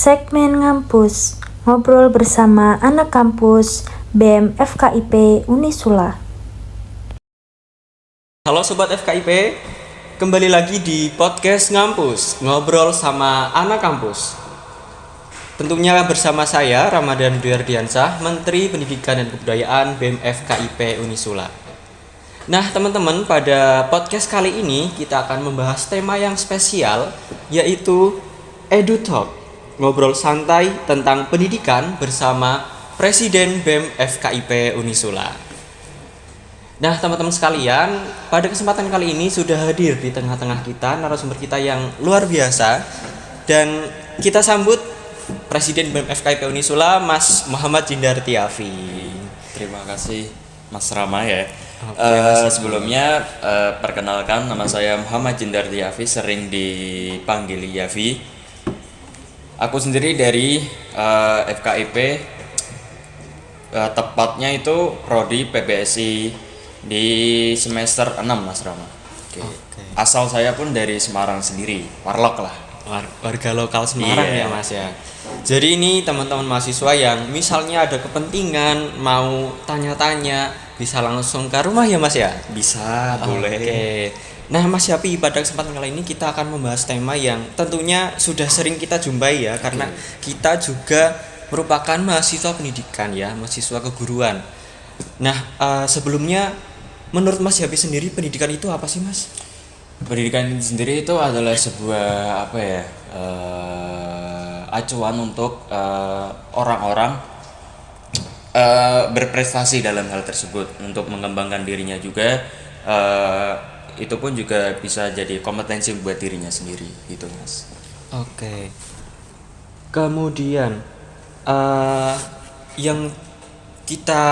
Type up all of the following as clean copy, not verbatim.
Segmen Ngampus, ngobrol bersama anak kampus BEM FKIP Unisula. Halo Sobat FKIP, kembali lagi di podcast Ngampus, ngobrol sama anak kampus. Tentunya bersama saya Ramadan Dwi Ardiansyah, Menteri Pendidikan dan Kebudayaan BEM FKIP Unisula. Nah teman-teman, pada podcast kali ini kita akan membahas tema yang spesial, yaitu EduTalk, ngobrol santai tentang pendidikan bersama Presiden BEM FKIP Unisula. Nah teman-teman sekalian, pada kesempatan kali ini sudah hadir di tengah-tengah kita narasumber kita yang luar biasa. Dan kita sambut Presiden BEM FKIP Unisula, Mas Muhammad Jindarti Afi. Terima kasih Mas Rama ya. Sebelumnya Perkenalkan, nama saya Muhammad Jindarti Afi, sering dipanggil Yafi. Aku sendiri dari FKIP, tepatnya itu Prodi PPSI di semester 6 Mas Rama. Oke. Asal saya pun dari Semarang sendiri, Warlock lah. Warga lokal Semarang Iya. ya Mas ya. Jadi ini teman-teman mahasiswa yang misalnya ada kepentingan mau tanya-tanya, bisa langsung ke rumah ya Mas ya. Bisa, boleh. Oke. Nah Mas Yapi, pada kesempatan kali ini kita akan membahas tema yang tentunya sudah sering kita jumpai ya, karena kita juga merupakan mahasiswa pendidikan ya, mahasiswa keguruan. Nah sebelumnya menurut Mas Yapi sendiri pendidikan itu apa sih Mas? Pendidikan sendiri itu adalah sebuah acuan untuk orang-orang berprestasi dalam hal tersebut, untuk mengembangkan dirinya juga. Itu pun juga bisa jadi kompetensi buat dirinya sendiri gitu Mas. Oke. Kemudian yang kita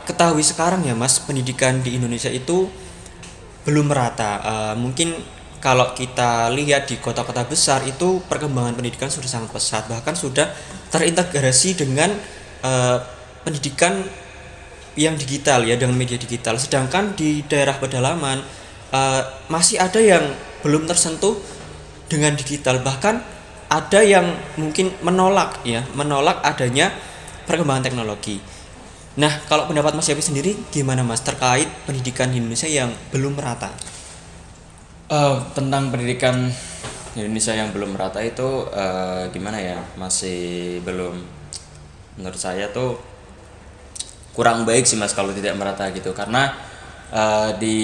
ketahui sekarang ya Mas, pendidikan di Indonesia itu belum merata. Mungkin kalau kita lihat di kota-kota besar itu perkembangan pendidikan sudah sangat pesat, bahkan sudah terintegrasi dengan pendidikan yang digital ya, dengan media digital. Sedangkan di daerah pedalaman masih ada yang belum tersentuh dengan digital, bahkan ada yang mungkin menolak adanya perkembangan teknologi. Nah, kalau pendapat Mas Yapi sendiri gimana Mas terkait pendidikan di Indonesia yang belum merata? Tentang pendidikan di Indonesia yang belum merata itu gimana ya, masih belum, menurut saya tuh kurang baik sih Mas kalau tidak merata gitu, karena di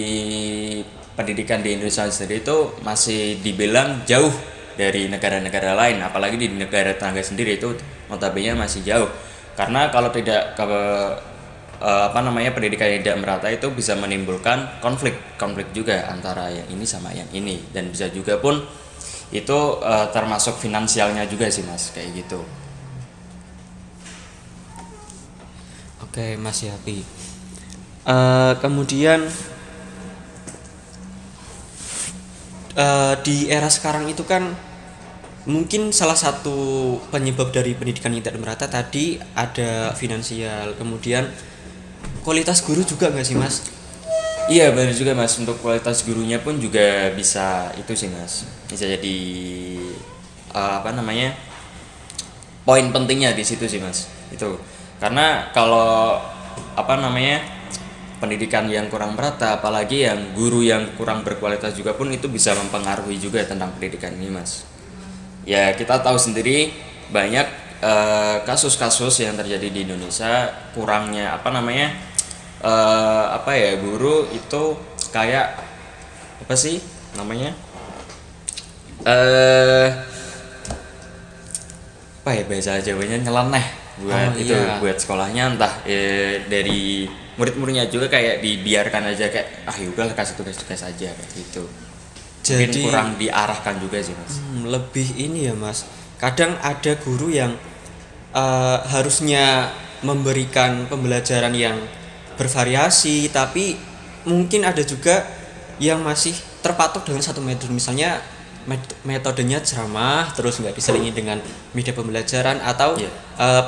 pendidikan di Indonesia sendiri itu masih dibilang jauh dari negara-negara lain, apalagi di negara tetangga sendiri itu notabene masih jauh. Karena kalau tidak pendidikan yang tidak merata itu bisa menimbulkan konflik juga antara yang ini sama yang ini, dan bisa juga pun itu termasuk finansialnya juga sih Mas, kayak gitu. Oke Mas Yapi. Kemudian di era sekarang itu kan mungkin salah satu penyebab dari pendidikan yang tidak merata tadi ada finansial, kemudian kualitas guru juga nggak sih Mas? Iya benar juga Mas, untuk kualitas gurunya pun juga bisa itu sih Mas, bisa jadi poin pentingnya di situ sih Mas. Itu karena kalau pendidikan yang kurang merata, apalagi yang guru yang kurang berkualitas juga pun itu bisa mempengaruhi juga tentang pendidikan ini Mas. Ya kita tahu sendiri banyak kasus-kasus yang terjadi di Indonesia, kurangnya guru itu kayak bahasa Jawanya nyeleneh buat sekolahnya, entah dari murid-muridnya juga kayak dibiarkan aja, kayak yaudah kasih tugas-tugas aja kayak gitu. Mungkin Jadi kurang diarahkan juga sih Mas. Lebih ini ya Mas, kadang ada guru yang harusnya memberikan pembelajaran yang bervariasi, tapi mungkin ada juga yang masih terpatok dengan satu metode, misalnya metodenya ceramah terus nggak diselingi dengan media pembelajaran atau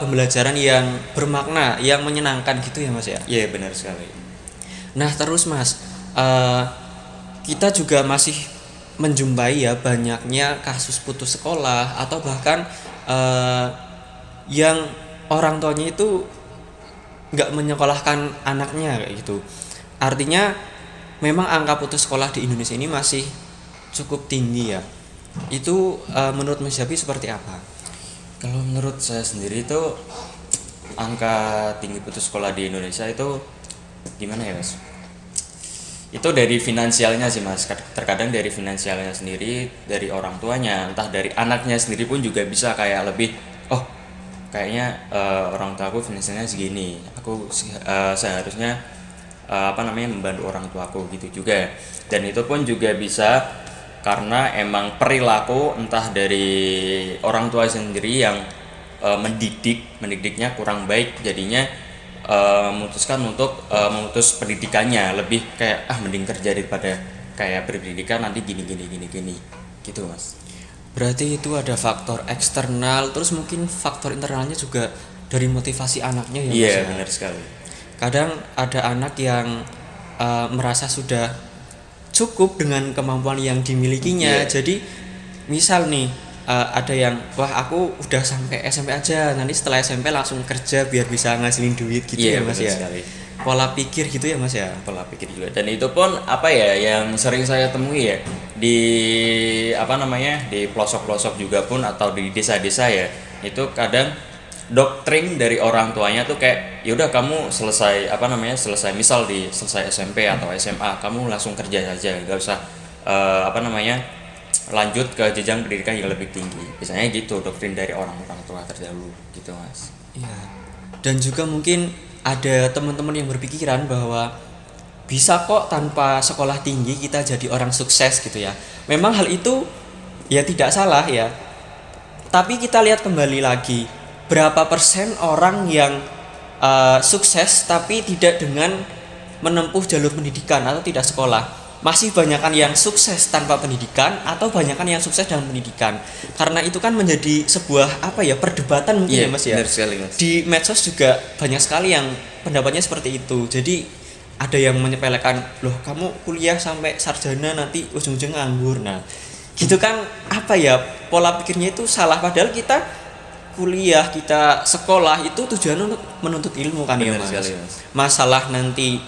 pembelajaran yang bermakna, yang menyenangkan gitu ya Mas ya. Iya benar sekali. Nah terus Mas, kita juga masih menjumpai ya banyaknya kasus putus sekolah atau bahkan yang orang tuanya itu nggak menyekolahkan anaknya kayak gitu. Artinya memang angka putus sekolah di Indonesia ini masih cukup tinggi ya. Itu menurut Mas Yapi seperti apa? Kalau menurut saya sendiri itu angka tinggi putus sekolah di Indonesia itu gimana ya Mas? Itu dari finansialnya sih Mas. Terkadang dari finansialnya sendiri, dari orang tuanya, entah dari anaknya sendiri pun juga bisa kayak lebih, oh kayaknya orang tua aku finansialnya segini, aku seharusnya membantu orang tuaku gitu juga. Dan itu pun juga bisa karena emang perilaku entah dari orang tua sendiri yang mendidiknya kurang baik, jadinya memutuskan untuk memutus pendidikannya, lebih kayak mending kerja daripada kayak berpendidikan nanti gini gitu Mas. Berarti itu ada faktor eksternal, terus mungkin faktor internalnya juga dari motivasi anaknya ya Mas. Iya, benar sekali. Kadang ada anak yang merasa sudah cukup dengan kemampuan yang dimilikinya. Jadi misal nih ada yang aku udah sampai SMP aja, nanti setelah SMP langsung kerja biar bisa ngasilin duit gitu ya Mas ya. Sekali. Pola pikir gitu ya Mas ya. Pola pikir juga. Dan itu pun yang sering saya temui ya di di pelosok-pelosok juga pun atau di desa-desa ya. Itu kadang doktrin dari orang tuanya tuh kayak yaudah kamu selesai selesai SMP atau SMA kamu langsung kerja saja, nggak usah lanjut ke jenjang pendidikan yang lebih tinggi. Biasanya gitu doktrin dari orang-orang tua terdahulu gitu Mas. Iya. Dan juga mungkin ada teman-teman yang berpikiran bahwa bisa kok tanpa sekolah tinggi kita jadi orang sukses gitu ya. Memang hal itu ya tidak salah ya. Tapi kita lihat kembali lagi berapa persen orang yang sukses tapi tidak dengan menempuh jalur pendidikan atau tidak sekolah. Masih banyakan yang sukses tanpa pendidikan atau banyakan yang sukses dengan pendidikan. Karena itu kan menjadi sebuah perdebatan mungkin ya Mas ya. Benar sekali, Mas. Di medsos juga banyak sekali yang pendapatnya seperti itu. Jadi ada yang menyepelekan, loh kamu kuliah sampai sarjana nanti ujung-ujung nganggur. Nah, gitu kan pola pikirnya itu salah, padahal kita kuliah, kita sekolah itu tujuannya untuk menuntut ilmu kan. Benar ya Mas. sekali, Mas. Masalah nanti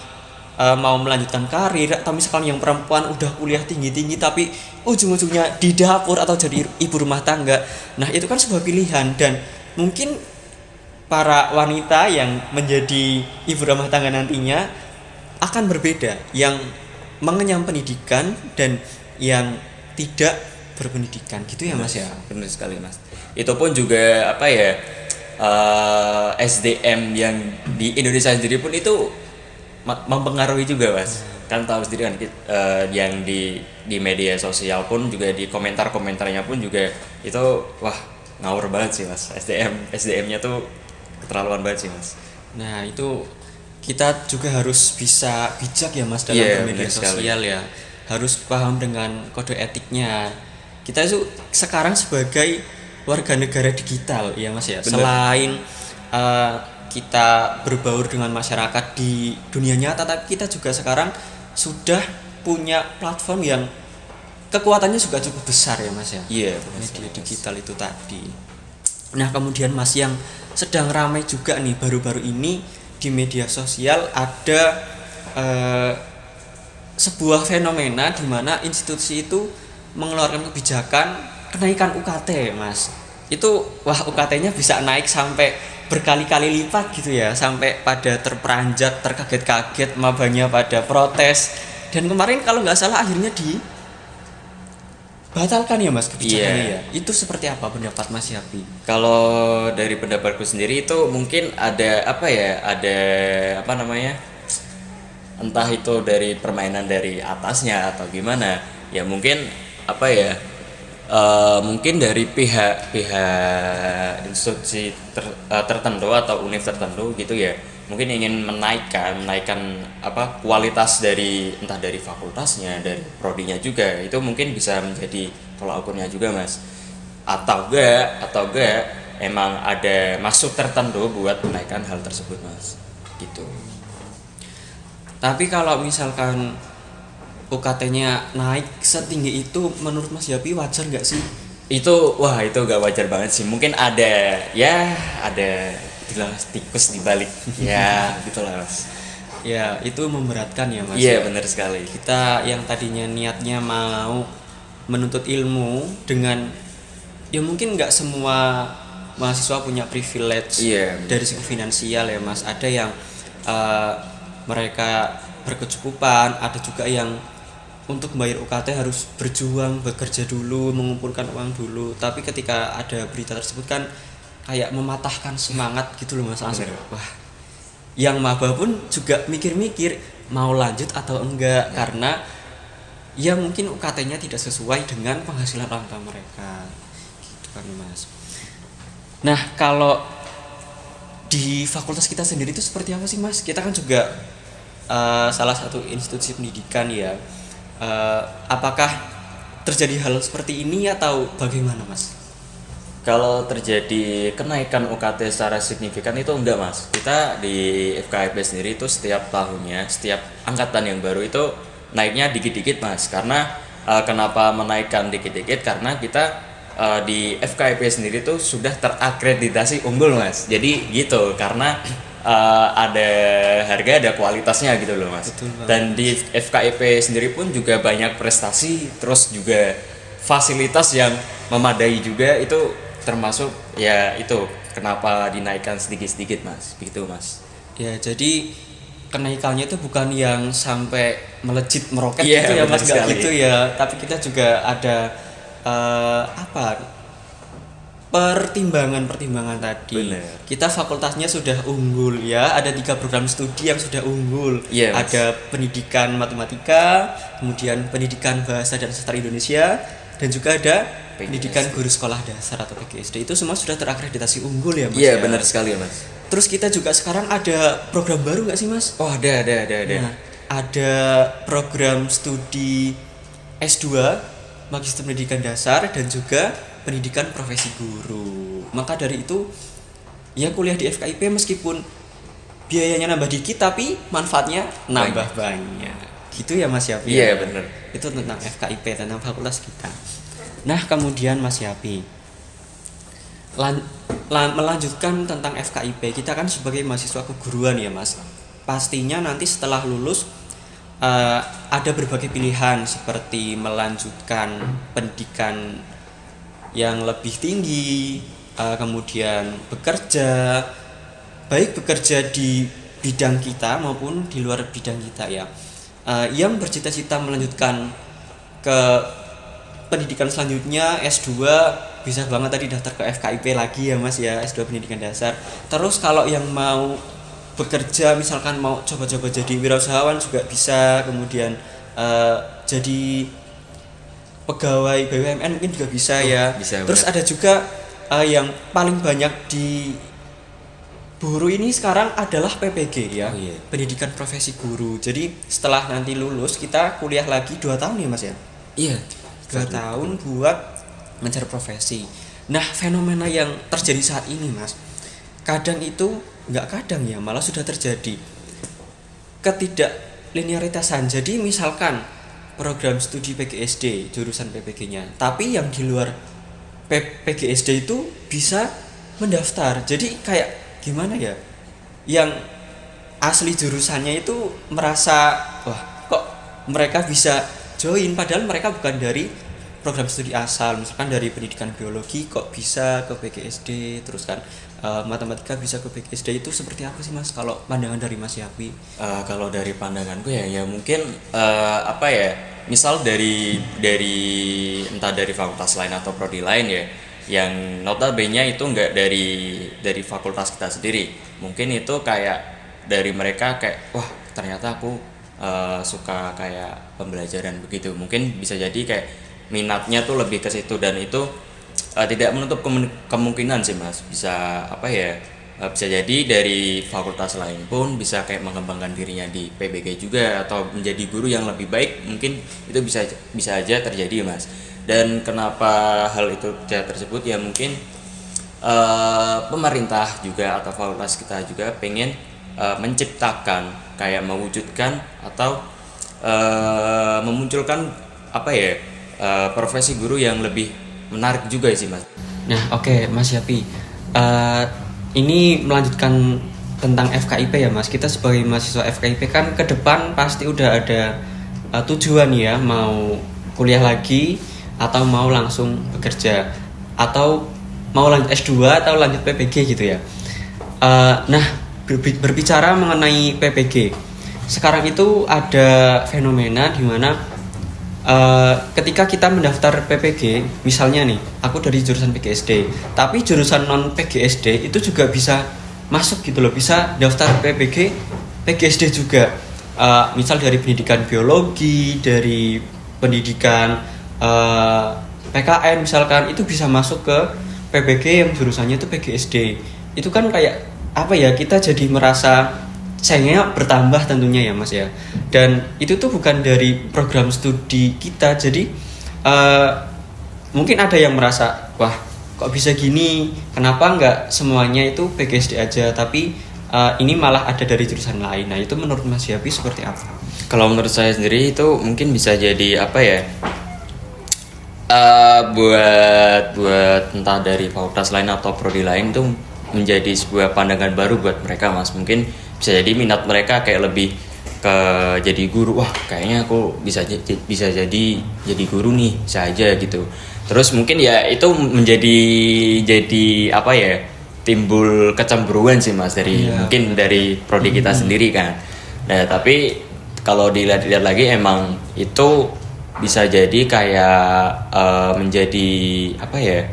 mau melanjutkan karir, atau misalkan yang perempuan udah kuliah tinggi-tinggi tapi ujung-ujungnya di dapur atau jadi ibu rumah tangga. Nah, itu kan sebuah pilihan, dan mungkin para wanita yang menjadi ibu rumah tangga nantinya akan berbeda, yang mengenyam pendidikan dan yang tidak berpendidikan gitu ya Mas ya. Benar sekali Mas. Itu pun juga SDM yang di Indonesia sendiri pun itu mempengaruhi juga Mas. Kan tahu sendiri kan yang di media sosial pun juga di komentar-komentarnya pun juga itu ngawur banget sih Mas. SDM-nya tuh keterlaluan banget sih Mas. Nah, itu kita juga harus bisa bijak ya Mas dalam bermedia sosial ya. Harus paham dengan kode etiknya. Kita itu sekarang sebagai warga negara digital ya Mas ya. Bener. Selain kita berbaur dengan masyarakat di dunia nyata, tapi kita juga sekarang sudah punya platform yang kekuatannya juga cukup besar ya Mas ya. Iya, media digital itu tadi. Nah, kemudian Mas, yang sedang ramai juga nih baru-baru ini di media sosial ada sebuah fenomena di mana institusi itu mengeluarkan kebijakan kenaikan UKT Mas. Itu UKT-nya bisa naik sampai berkali-kali lipat gitu ya, sampai pada terperanjat, terkaget-kaget, mabanya pada protes. Dan kemarin kalau nggak salah akhirnya dibatalkan ya Mas kebijakannya ya. Itu seperti apa pendapat Mas Yapi? Kalau dari pendapatku sendiri itu mungkin ada entah itu dari permainan dari atasnya atau gimana ya, mungkin mungkin dari pihak institusi tertentu atau univ tertentu gitu ya, mungkin ingin menaikkan kualitas dari entah dari fakultasnya, dari prodinya juga. Itu mungkin bisa menjadi tolak ukurnya juga Mas, atau enggak emang ada maksud tertentu buat menaikkan hal tersebut Mas gitu. Tapi kalau misalkan UKT-nya naik setinggi itu, menurut Mas Yapi wajar nggak sih? Itu gak wajar banget sih. Mungkin ada bilang tikus di balik. Ya, gitulah Mas. Ya, itu memberatkan ya Mas. Iya, Ya. benar sekali. Kita yang tadinya niatnya mau menuntut ilmu dengan ya mungkin nggak semua mahasiswa punya privilege Iya, dari segi finansial ya Mas. Ada yang mereka berkecukupan, ada juga yang untuk membayar UKT harus berjuang, bekerja dulu, mengumpulkan uang dulu. Tapi ketika ada berita tersebut kan kayak mematahkan semangat gitu loh Mas. Langsung, wah, yang maba pun juga mikir-mikir mau lanjut atau enggak karena ya mungkin UKT-nya tidak sesuai dengan penghasilan orang tua mereka gitu kan Mas. Nah, kalau di fakultas kita sendiri itu seperti apa sih Mas? Kita kan juga salah satu institusi pendidikan ya. Apakah terjadi hal seperti ini atau bagaimana Mas? Kalau terjadi kenaikan UKT secara signifikan itu enggak Mas. Kita di FKIP sendiri itu setiap tahunnya, setiap angkatan yang baru itu naiknya dikit-dikit Mas. Karena kenapa menaikkan dikit-dikit? Karena kita di FKIP sendiri itu sudah terakreditasi unggul Mas. Jadi gitu, karena ada harga ada kualitasnya gitu loh Mas. Betul banget. Dan di FKIP sendiri pun juga banyak prestasi, terus juga fasilitas yang memadai juga, itu termasuk ya itu kenapa dinaikkan sedikit-sedikit Mas, begitu Mas. Ya, jadi kenaikannya itu bukan yang sampai melejit meroket Iya, gitu ya benar Mas, nggak sekali. gitu ya. Tapi kita juga ada pertimbangan tadi. Benar. Kita fakultasnya sudah unggul ya, ada 3 program studi yang sudah unggul. Iya, Mas. Ada pendidikan matematika, kemudian pendidikan bahasa dan sastra Indonesia, dan juga ada pendidikan guru sekolah dasar atau PGSD. Itu semua sudah terakreditasi unggul ya Mas. Iya, ya? benar sekali Mas. Terus kita juga sekarang ada program baru nggak sih Mas? Oh, ada. Nah, ada program studi S2 Magister Pendidikan Dasar dan juga pendidikan profesi guru. Maka dari itu ya kuliah di FKIP meskipun biayanya nambah dikit tapi manfaatnya nambah banyak. Gitu ya Mas Yapi. Iya, benar. Itu tentang FKIP, tentang fakultas kita. Nah, kemudian Mas Yapi melanjutkan tentang FKIP, kita kan sebagai mahasiswa keguruan ya Mas. Pastinya nanti setelah lulus ada berbagai pilihan seperti melanjutkan pendidikan yang lebih tinggi, kemudian bekerja, baik bekerja di bidang kita maupun di luar bidang kita ya. Yang bercita-cita melanjutkan ke pendidikan selanjutnya S2 bisa banget tadi daftar ke FKIP lagi ya Mas ya, S2 pendidikan dasar. Terus kalau yang mau bekerja misalkan mau coba-coba jadi wirausahawan juga bisa, kemudian jadi pegawai BUMN mungkin juga bisa ya. Bisa, terus benar. ada juga yang paling banyak di guru ini sekarang adalah PPG ya. Oh, iya. Pendidikan profesi guru. Jadi setelah nanti lulus kita kuliah lagi 2 tahun ya Mas ya. Iya. 2 tahun buat mencari profesi. Nah, fenomena yang terjadi saat ini Mas, kadang itu nggak kadang ya, malah sudah terjadi ketidaklinearitasan. Jadi misalkan program studi PGSD jurusan PPG-nya, tapi yang di luar PGSD itu bisa mendaftar. Jadi kayak gimana ya, yang asli jurusannya itu merasa wah kok mereka bisa join padahal mereka bukan dari program studi asal. Misalkan dari pendidikan biologi kok bisa ke PGSD, terus kan matematika bisa ke PGSD. Itu seperti apa sih Mas kalau pandangan dari Mas Yapi? Kalau dari pandanganku ya mungkin misal dari entah dari fakultas lain atau prodi lain ya, yang notabene itu enggak dari fakultas kita sendiri. Mungkin itu kayak dari mereka kayak wah ternyata aku suka kayak pembelajaran begitu. Mungkin bisa jadi kayak minatnya tuh lebih ke situ, dan itu tidak menutup kemungkinan sih Mas, bisa bisa jadi dari fakultas lain pun bisa kayak mengembangkan dirinya di PBG juga atau menjadi guru yang lebih baik. Mungkin itu bisa aja terjadi Mas. Dan kenapa hal itu tersebut ya mungkin pemerintah juga atau fakultas kita juga pengen menciptakan kayak mewujudkan atau memunculkan profesi guru yang lebih menarik juga sih Mas. Nah, oke, Mas Yapi. Ini melanjutkan tentang FKIP ya, Mas. Kita sebagai mahasiswa FKIP kan ke depan pasti udah ada tujuan ya, mau kuliah lagi atau mau langsung bekerja atau mau lanjut S2 atau lanjut PPG gitu ya. Nah, berbicara mengenai PPG, sekarang itu ada fenomena di mana ketika kita mendaftar PPG, misalnya nih, aku dari jurusan PGSD, tapi jurusan non PGSD itu juga bisa masuk gitu loh, bisa daftar PPG, PGSD juga. Misal dari pendidikan biologi, dari pendidikan PKN misalkan, itu bisa masuk ke PPG yang jurusannya itu PGSD. Itu kan kayak apa ya, kita jadi merasa sayangnya bertambah tentunya ya Mas ya, dan itu tuh bukan dari program studi kita. Jadi mungkin ada yang merasa, wah kok bisa gini, kenapa nggak semuanya itu PGSD aja, tapi ini malah ada dari jurusan lain. Nah itu menurut Mas Yapi seperti apa? Kalau menurut saya sendiri itu mungkin bisa jadi apa ya, buat entah dari fakultas lain atau prodi lain itu menjadi sebuah pandangan baru buat mereka Mas. Mungkin bisa jadi minat mereka kayak lebih ke jadi guru. Wah kayaknya aku bisa jadi guru nih, bisa aja gitu. Terus mungkin ya itu jadi apa ya, timbul kecemburuan sih Mas dari mungkin dari prodi kita sendiri kan. Nah tapi kalau dilihat lagi emang itu bisa jadi kayak menjadi apa ya,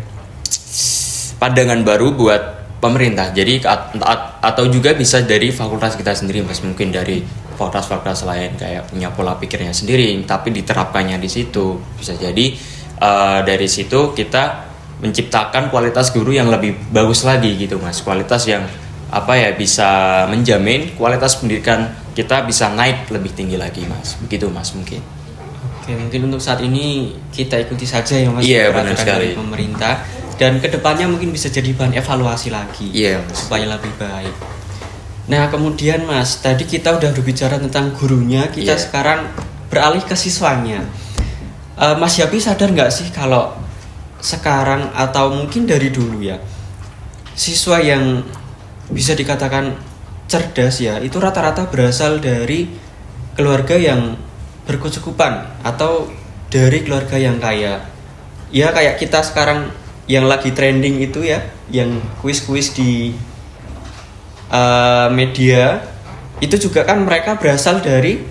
pandangan baru buat pemerintah. Jadi atau juga bisa dari fakultas kita sendiri Mas, mungkin dari fakultas-fakultas lain kayak punya pola pikirnya sendiri tapi diterapkannya di situ. Bisa jadi dari situ kita menciptakan kualitas guru yang lebih bagus lagi gitu Mas, kualitas yang apa ya, bisa menjamin kualitas pendidikan kita bisa naik lebih tinggi lagi Mas, begitu Mas mungkin. Oke, mungkin untuk saat ini kita ikuti saja ya Mas, Iya benar dari sekali. pemerintah, dan kedepannya mungkin bisa jadi bahan evaluasi lagi, Iya Mas. supaya lebih baik. Nah kemudian Mas, tadi kita udah berbicara tentang gurunya, kita Iya. sekarang beralih ke siswanya. Mas Yapi sadar nggak sih kalau sekarang atau mungkin dari dulu ya, siswa yang bisa dikatakan cerdas ya, itu rata-rata berasal dari keluarga yang berkecukupan atau dari keluarga yang kaya. Ya kayak kita sekarang yang lagi trending itu ya, yang kuis-kuis di media, itu juga kan mereka berasal dari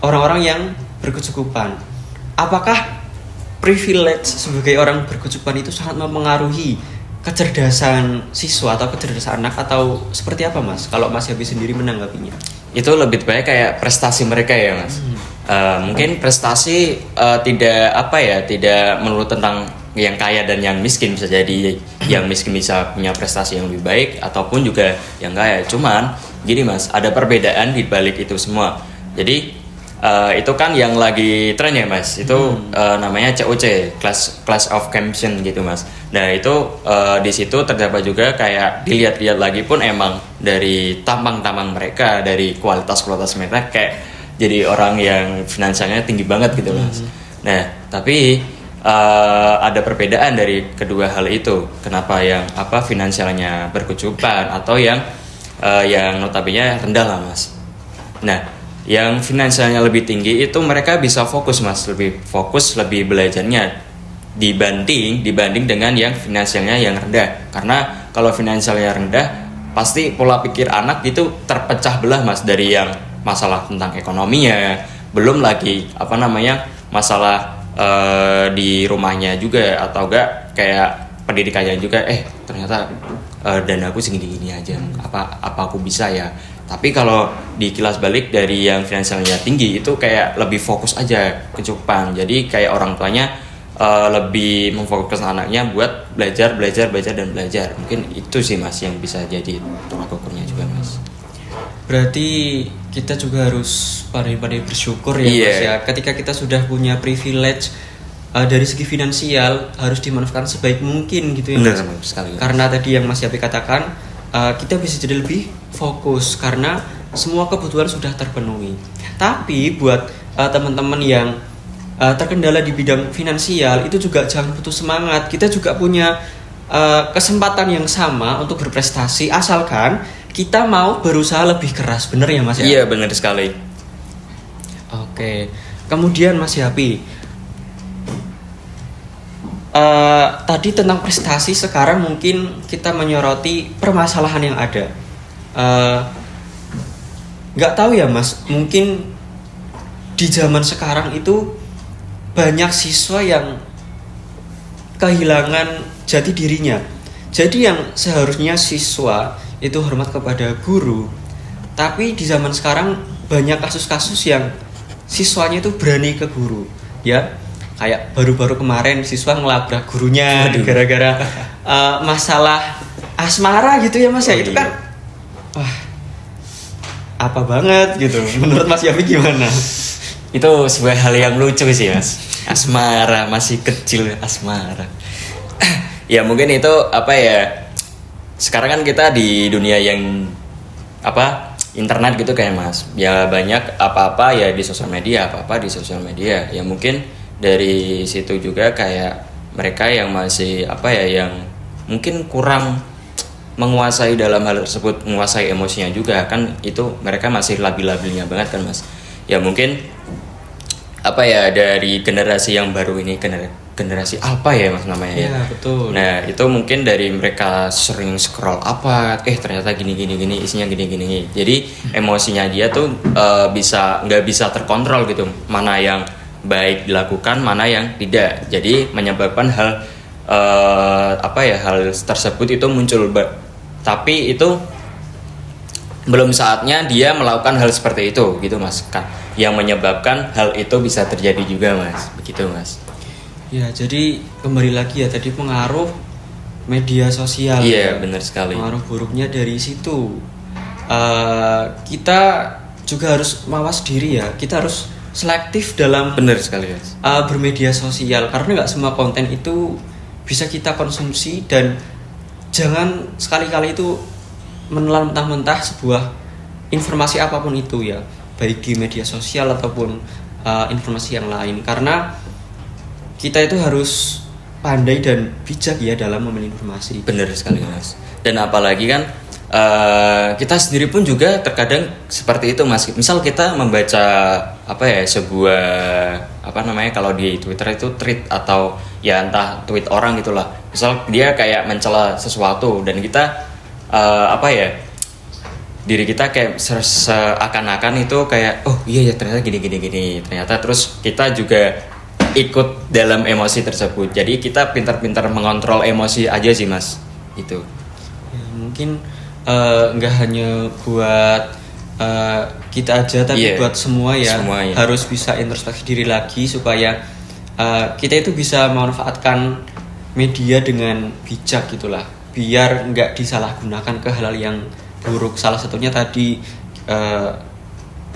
orang-orang yang berkecukupan. Apakah privilege sebagai orang berkecukupan itu sangat mempengaruhi kecerdasan siswa atau kecerdasan anak, atau seperti apa Mas? Kalau Mas Yapi sendiri menanggapinya? Itu lebih baik kayak prestasi mereka ya Mas. Mungkin prestasi tidak apa ya, tidak melulu tentang yang kaya dan yang miskin. Bisa jadi yang miskin bisa punya prestasi yang lebih baik ataupun juga yang kaya. Cuman gini Mas, ada perbedaan di balik itu semua. Jadi itu kan yang lagi tren ya Mas, itu namanya COC, Class of Champion gitu Mas. Nah itu di situ terdapat juga kayak dilihat-lihat lagi pun emang dari tampang-tampang mereka, dari kualitas mereka kayak jadi orang yang finansialnya tinggi banget gitu Mas. Nah tapi ada perbedaan dari kedua hal itu. Kenapa yang apa finansialnya berkecukupan atau yang notabene rendah lah Mas. Nah yang finansialnya lebih tinggi itu mereka bisa fokus Mas, lebih fokus, lebih belajarnya dibanding dengan yang finansialnya yang rendah. Karena kalau finansialnya rendah pasti pola pikir anak itu terpecah belah Mas, dari yang masalah tentang ekonominya, belum lagi apa namanya masalah di rumahnya juga, atau enggak kayak pendidikannya juga, ternyata danaku segini-gini aja, apa aku bisa ya. Tapi kalau dikilas balik dari yang finansialnya tinggi itu kayak lebih fokus aja kecukupan. Jadi kayak orang tuanya lebih memfokuskan anaknya buat belajar. Mungkin itu sih Mas yang bisa jadi tolak ukurnya juga Mas. Berarti kita juga harus pandai-pandai bersyukur ya Mas ya. Ketika kita sudah punya privilege dari segi finansial, harus dimanfaatkan sebaik mungkin gitu ya Mas. Benar sekali. Karena tadi yang Mas Yapi katakan, kita bisa jadi lebih fokus karena semua kebutuhan sudah terpenuhi. Tapi buat teman-teman yang terkendala di bidang finansial, itu juga jangan putus semangat. Kita juga punya kesempatan yang sama untuk berprestasi asalkan kita mau berusaha lebih keras. Bener ya Mas ya? Iya, benar sekali. Oke. Kemudian Mas Yapi, tadi tentang prestasi, sekarang mungkin kita menyoroti permasalahan yang ada. Nggak tahu ya Mas, mungkin di zaman sekarang itu banyak siswa yang kehilangan jati dirinya. Jadi yang seharusnya siswa itu hormat kepada guru, tapi di zaman sekarang banyak kasus-kasus yang siswanya itu berani ke guru, ya. Kayak baru-baru kemarin siswa ngelabrak gurunya gara-gara masalah asmara gitu ya Mas ya. Itu kan wah, apa banget gitu. Menurut Mas Yafi gimana? Itu sebuah hal yang lucu sih Mas. Asmara, masih kecil asmara. Ya mungkin itu apa ya, sekarang kan kita di dunia yang internet gitu kayak Mas, ya banyak apa-apa ya di sosial media, apa-apa di sosial media. Ya mungkin dari situ juga kayak mereka yang masih yang mungkin kurang menguasai dalam hal tersebut, menguasai emosinya juga kan, itu mereka masih labil-labilnya banget kan Mas. Ya mungkin dari generasi yang baru ini, generasi apa ya Mas namanya ya? Iya, betul. Nah, itu mungkin dari mereka sering scroll ternyata gini isinya gini. Jadi emosinya dia tuh nggak bisa terkontrol gitu. Mana yang baik dilakukan, mana yang tidak. Jadi menyebabkan hal tersebut itu muncul. Tapi itu belum saatnya dia melakukan hal seperti itu gitu Mas. Yang menyebabkan hal itu bisa terjadi juga Mas. Begitu Mas. Ya, jadi kembali lagi ya tadi pengaruh media sosial. Iya, benar sekali. Pengaruh buruknya dari situ. Kita juga harus mawas diri ya. Kita harus selektif dalam benar sekali Mas. Bermedia sosial, karena nggak semua konten itu bisa kita konsumsi, dan jangan sekali-kali itu menelan mentah-mentah sebuah informasi apapun itu ya, baik di media sosial ataupun informasi yang lain, karena kita itu harus pandai dan bijak ya dalam memilih informasi. Benar sekali Mas. Dan apalagi kan kita sendiri pun juga terkadang seperti itu Mas. Misal kita membaca sebuah kalau di Twitter itu tweet atau ya entah tweet orang gitulah. Misal dia kayak mencela sesuatu dan kita diri kita kayak seakan-akan itu kayak iya ternyata gini. Ternyata terus kita juga ikut dalam emosi tersebut. Jadi kita pintar-pintar mengontrol emosi aja sih Mas. Itu. Ya, mungkin nggak hanya buat kita aja, tapi buat semua ya. Harus bisa introspeksi diri lagi supaya kita itu bisa memanfaatkan media dengan bijak gitulah, biar nggak disalahgunakan ke hal yang buruk. Salah satunya tadi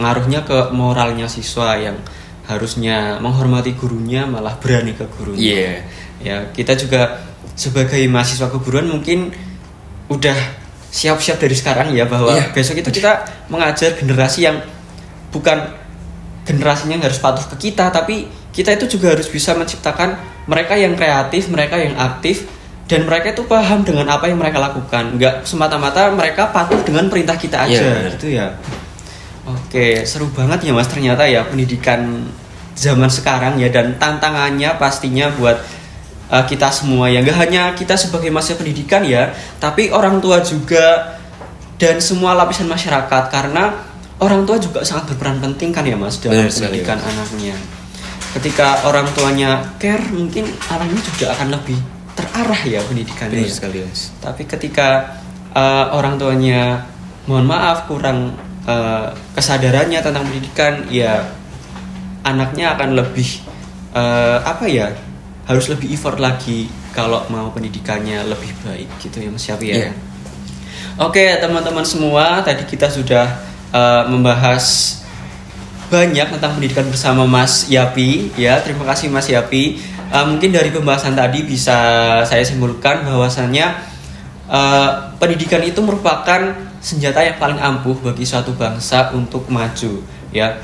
ngaruhnya ke moralnya siswa yang harusnya menghormati gurunya malah berani ke gurunya. Ya, kita juga sebagai mahasiswa keguruan mungkin udah siap-siap dari sekarang ya, bahwa besok itu kita mengajar generasi yang bukan generasinya yang harus patuh ke kita, tapi kita itu juga harus bisa menciptakan mereka yang kreatif, mereka yang aktif, dan mereka itu paham dengan apa yang mereka lakukan, nggak semata-mata mereka patuh dengan perintah kita aja gitu ya. Oke, seru banget ya Mas ternyata ya pendidikan zaman sekarang ya, dan tantangannya pastinya buat kita semua ya, nggak hanya kita sebagai mahasiswa pendidikan ya, tapi orang tua juga dan semua lapisan masyarakat, karena orang tua juga sangat berperan penting kan ya Mas dalam pendidikan anaknya. Ketika orang tuanya care, mungkin anaknya juga akan lebih terarah ya pendidikannya. Sekali, Mas. Tapi ketika orang tuanya mohon maaf kurang kesadarannya tentang pendidikan, ya anaknya akan lebih harus lebih effort lagi kalau mau pendidikannya lebih baik gitu ya Mas Yapi ya. Oke teman-teman semua, tadi kita sudah membahas banyak tentang pendidikan bersama Mas Yapi ya. Terima kasih Mas Yapi. Mungkin dari pembahasan tadi bisa saya simpulkan bahwasannya pendidikan itu merupakan senjata yang paling ampuh bagi suatu bangsa untuk maju ya.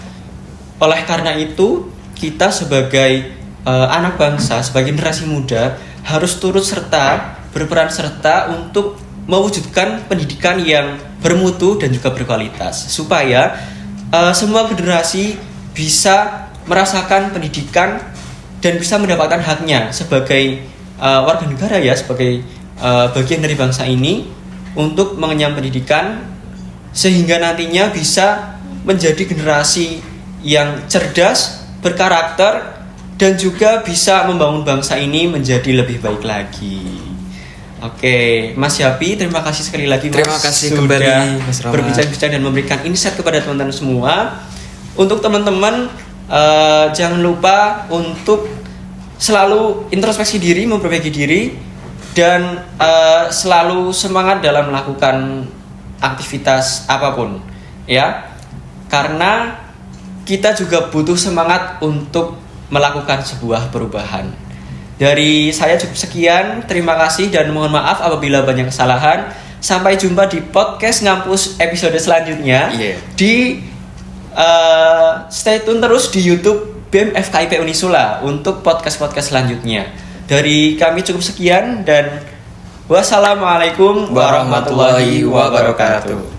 Oleh karena itu kita sebagai anak bangsa, sebagai generasi muda harus turut serta, berperan serta untuk mewujudkan pendidikan yang bermutu dan juga berkualitas supaya semua generasi bisa merasakan pendidikan dan bisa mendapatkan haknya sebagai warga negara ya, sebagai bagian dari bangsa ini untuk mengenyam pendidikan sehingga nantinya bisa menjadi generasi yang cerdas, berkarakter dan juga bisa membangun bangsa ini menjadi lebih baik lagi. Oke, Mas Yapi, terima kasih sekali lagi Mas. Terima kasih sudah kembali, Mas Rahmat. berbincang-bincang dan memberikan insight kepada teman-teman semua. Untuk teman-teman jangan lupa untuk selalu introspeksi diri, memperbaiki diri, dan selalu semangat dalam melakukan aktivitas apapun, ya. Karena kita juga butuh semangat untuk melakukan sebuah perubahan. Dari saya cukup sekian, terima kasih dan mohon maaf apabila banyak kesalahan. Sampai jumpa di podcast Ngampus episode selanjutnya. Di stay tune terus di YouTube BEM FKIP Unisula untuk podcast-podcast selanjutnya. Dari kami cukup sekian dan wassalamualaikum warahmatullahi wabarakatuh.